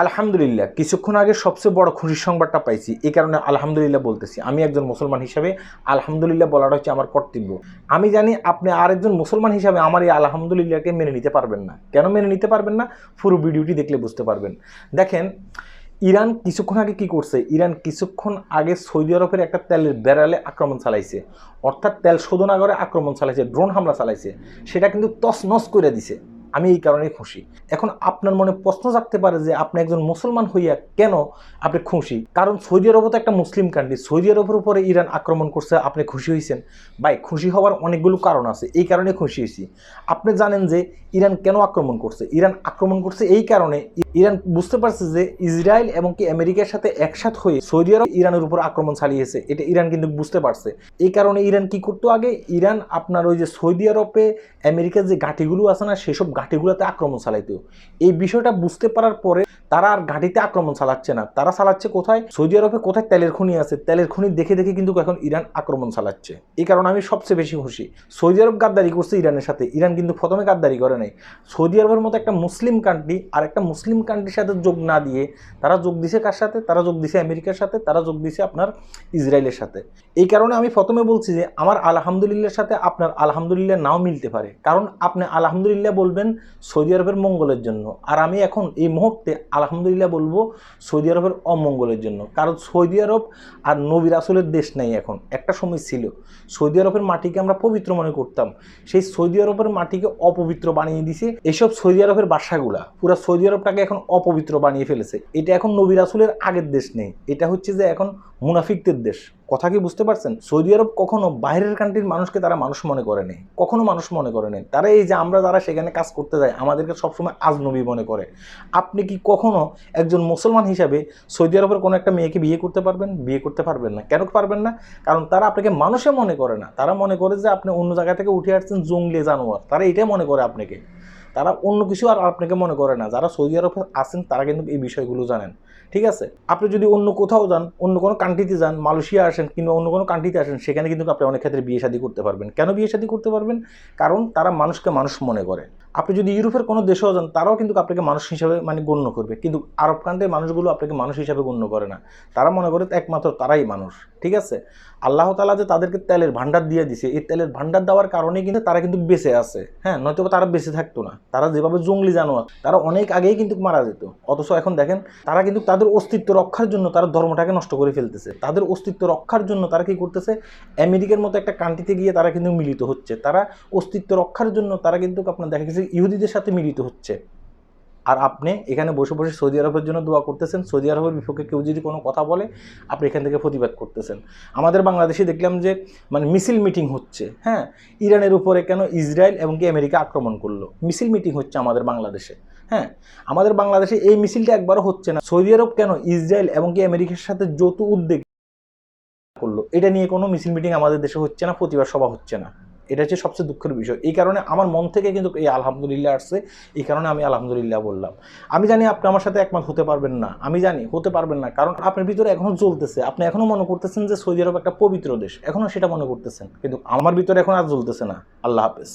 আলহামদুলিল্লাহ, কিছুক্ষণ আগে সবচেয়ে বড় খুশির সংবাদটা পাইছি, এই কারণে আলহামদুলিল্লাহ বলতেছি। আমি একজন মুসলমান হিসাবে আলহামদুলিল্লাহ বলাটা হচ্ছে আমার কর্তব্য। আমি জানি আপনি আরেকজন মুসলমান হিসাবে আমার এই আলহামদুলিল্লাহকে মেনে নিতে পারবেন না। কেন মেনে নিতে পারবেন না? পুরো ভিডিওটি দেখলে বুঝতে পারবেন। দেখেন, ইরান কিছুক্ষণ আগে কি করছে? ইরান কিছুক্ষণ আগে সৌদি আরবের একটা তেলের ব্যারেলে আক্রমণ চালাইছে, অর্থাৎ তেল শোধনাগারে আক্রমণ চালাইছে, ড্রোন হামলা চালাইছে। সেটা কিন্তু তছনছ করে দিছে। আমি এই কারণেই খুশি। এখন আপনার মনে প্রশ্ন জাগতে পারে যে আপনি একজন মুসলমান হইয়া কেন আপনি খুশি? কারণ সৌদি আরব তো একটা মুসলিম কান্ট্রি, সৌদি আরবের উপরে ইরান আক্রমণ করছে, আপনি খুশি হয়েছেন? ভাই, খুশি হওয়ার অনেকগুলো কারণ আছে, এই কারণে খুশি হয়েছি। আপনি জানেন যে ইরান কেন আক্রমণ করছে? ইরান আক্রমণ করছে এই কারণে, ইরান বুঝতে পারছে যে ইসরায়েল এবং কি আমেরিকার সাথে একসাথ হয়ে সৌদি আরব ইরানের উপর আক্রমণ চালিয়েছে, এটা ইরান কিন্তু বুঝতে পারছে। এই কারণে ইরান কি করতো? আগে ইরান আপনার ওই যে সৌদি আরবে আমেরিকার যে ঘাঁটিগুলো আছে না, সেসব ঘাঁটিগুলোতে আক্রমণ চালাইতো। এই বিষয়টা বুঝতে পারার পরে তারা আর ঘাঁটিতে আক্রমণ চালাচ্ছে না, তারা চালাচ্ছে কোথায়? সৌদি আরবে কোথায় তেলের খনি আছে, তেলের খনি দেখে দেখে কিন্তু এখন ইরান আক্রমণ চালাচ্ছে। এই কারণে আমি সবচেয়ে বেশি খুশি। সৌদি আরব গাদ্দারি করছে ইরানের সাথে, ইরান কিন্তু প্রথমে গাদ্দারি করে নাই। সৌদি আরবের মতো একটা মুসলিম কান্ট্রি আর একটা মুসলিম কান্ট্রির সাথে যোগ না দিয়ে তারা যোগ দিছে কার সাথে? তারা যোগ দিছে আমেরিকার সাথে, তারা যোগ দিছে আপনার ইসরায়েলের সাথে। এই কারণে আমি প্রথমে বলছি যে আমার আলহামদুলিল্লাহর সাথে আপনার আলহামদুলিল্লাহ নাও মিলতে পারে, কারণ আপনি আলহামদুলিল্লাহ বলবেন সৌদি আরবের মঙ্গলের জন্য, আর আমি এখন এই মুহূর্তে আলহামদুলিল্লাহ বলবো সৌদি আরবের অমঙ্গলের জন্য। কারণ সৌদি আরব আর নবী রাসূলের দেশ নেই এখন। একটা সময় ছিল সৌদি আরবের মাটিকে আমরা পবিত্র মনে করতাম, সেই সৌদি আরবের মাটিকে অপবিত্র বানিয়ে দিছে এইসব সৌদি আরবের বাদশাগুলা। পুরো সৌদি আরবটাকে এখন অপবিত্র বানিয়ে ফেলেছে। এটা এখন নবী রাসূলের আগের দেশ নেই, এটা হচ্ছে যে এখন মুনাফিকদের দেশ। কথা কি বুঝতে পারছেন? সৌদি আরব কখনো বাইরের কান্ট্রির মানুষকে তারা মানুষ মনে করে নেই, কখনো মানুষ মনে করে নেই। তারা এই যে আমরা যারা সেখানে কাজ করতে যাই, আমাদেরকে সবসময় আজনবী মনে করে। আপনি কি কখনো একজন মুসলমান হিসাবে সৌদি আরবের কোনো একটা মেয়েকে বিয়ে করতে পারবেন? বিয়ে করতে পারবেন না। কেন পারবেন না? কারণ তারা আপনাকে মানুষে মনে করে না, তারা মনে করে যে আপনি অন্য জায়গা থেকে উঠে আসছেন জঙ্গলি জানোয়ার। তারা এটাই মনে করে আপনাকে, তারা অন্য কিছু আর আপনাকে মনে করে না। যারা সৌদি আরবে আছেন তারা কিন্তু এই বিষয়গুলো জানেন, ঠিক আছে? আপনি যদি অন্য কোথাও যান, অন্য কোনো কান্ট্রিতে যান, মালয়েশিয়া আসেন কিংবা অন্য কোনো কান্ট্রিতে আসেন, সেখানে কিন্তু আপনি অনেক ক্ষেত্রে বিয়ে শাদী করতে পারবেন। কেন বিয়ে শাদী করতে পারবেন? কারণ তারা মানুষকে মানুষ মনে করে। আপনি যদি ইউরোপের কোনো দেশেও যান, তারাও কিন্তু আপনাকে মানুষ হিসাবে গণ্য করবে, কিন্তু আরব কান্ট্রির মানুষগুলো আপনাকে মানুষ হিসাবে গণ্য করে না। তারা মনে করে একমাত্র তারাই মানুষ, ঠিক আছে? আল্লাহ তাআলা যে তাদেরকে তেলের ভান্ডার দিয়ে দিছে, এই তেলের ভান্ডার দেওয়ার কারণেই কিন্তু তারা কিন্তু বেঁচে আছে। হ্যাঁ, নয়তো তারা বেঁচে থাকতো না। তারা যেভাবে জঙ্গলি জানোয়ার, তারা অনেক আগেই কিন্তু মারা যেত। অথচ এখন দেখেন, তারা কিন্তু তাদের অস্তিত্ব রক্ষার জন্য তারা ধর্মটাকে নষ্ট করে ফেলতেছে। তাদের অস্তিত্ব রক্ষার জন্য তারা কি করতেছে? আমেরিকার মতো একটা কান্ট্রিতে গিয়ে তারা কিন্তু মিলিত হচ্ছে। তারা অস্তিত্ব রক্ষার জন্য তারা কিন্তু আপনার দেখা গেছে ইহুদিদের সাথে মিলিত হচ্ছে। আর আপনি এখানে বসে বসে সৌদি আরবের জন্য দোয়া করতেছেন। সৌদি আরবের বিপক্ষে কেউ যদি কোনো কথা বলে, আপনি এখান থেকে প্রতিবাদ করতেছেন। আমাদের বাংলাদেশে দেখলাম যে মিছিল মিটিং হচ্ছে। হ্যাঁ, ইরানের উপরে কেন ইসরায়েল এবং কি আমেরিকা আক্রমণ করলো, মিছিল মিটিং হচ্ছে আমাদের বাংলাদেশে। হ্যাঁ, আমাদের বাংলাদেশে এই মিছিলটা একবারও হচ্ছে না। সৌদি আরব কেন ইসরায়েল এবং কি আমেরিকার সাথে যৌথ উদ্যোগ করলো, এটা নিয়ে কোনো মিছিল মিটিং আমাদের দেশে হচ্ছে না, প্রতিবাদ সভা হচ্ছে না। এটা হচ্ছে সবচেয়ে দুঃখের বিষয়। এই কারণে আমার মন থেকে কিন্তু এই আলহামদুলিল্লাহ আসছে, এই কারণে আমি আলহামদুলিল্লাহ বললাম। আমি জানি আপনি আমার সাথে একমত হতে পারবেন না, আমি জানি হতে পারবেন না, কারণ আপনার ভিতরে এখনো জ্বলতেছে। আপনি এখনো মনে করতেছেন যে সৌদি আরব একটা পবিত্র দেশ, এখনো সেটা মনে করতেছেন, কিন্তু আমার ভিতরে এখন আর জ্বলতেছে না। আল্লাহ হাফেজ।